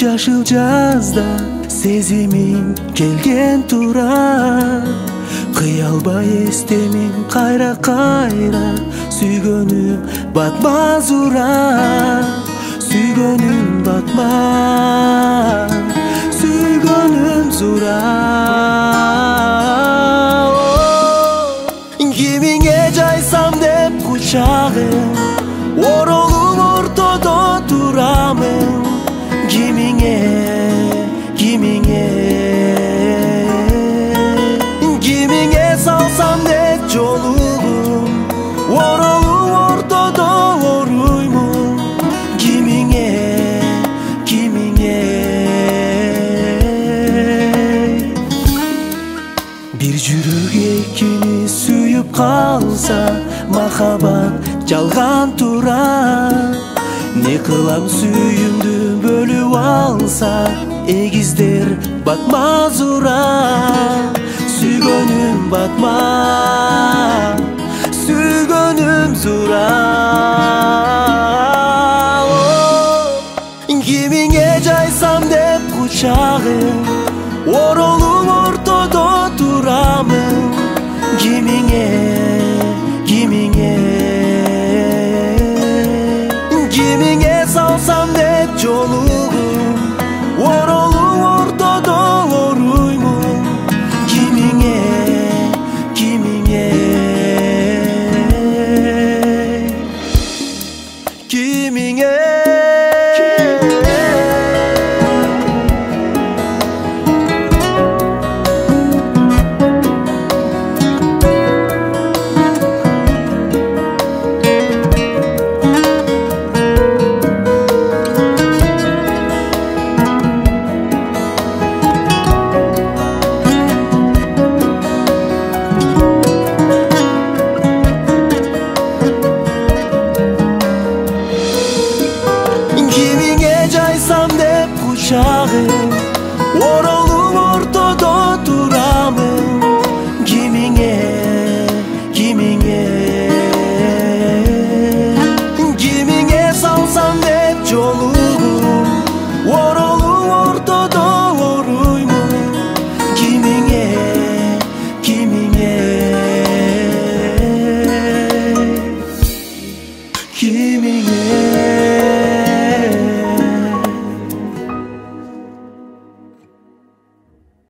жашыл жазда сезимим келген турат, кыя албай эстемин кайра кайра, сүйгөнүм батмаз урат, сүйгөнүм батмаз, сүйгөнүм зурат. Кимиңе жайсам деп кучагым, оролуп ортодо турамын. Кимиңе, кимиңе, кимиңе салсам деп жолугум, оролуп ортодо оруймун. Кимиңе, кимиңе. Бир жүрөк экини сүйүп калса, махаббат жалган турат. Не кылам сүйүмдү бөлүп алса, эгиздер батмаз урат, сүйгөнүм батмаз, сүйгөнүм зурат. Кимиңе жайсам деп кучагым, оролуп ортодо турамын. Кимиңе, кимиңе, кимиңе салсам деп жолугум, оролуп ортодо оруймун. Кимиңе, кимиңе, кимиңе. Жайсам деп кучагым, оролуп ортодо турамын. Кимиңе, кимиңе, кимиңе салсам деп жолугум, оролуп ортодо оруймун. Кимиңе, кимиңе, кимиңе.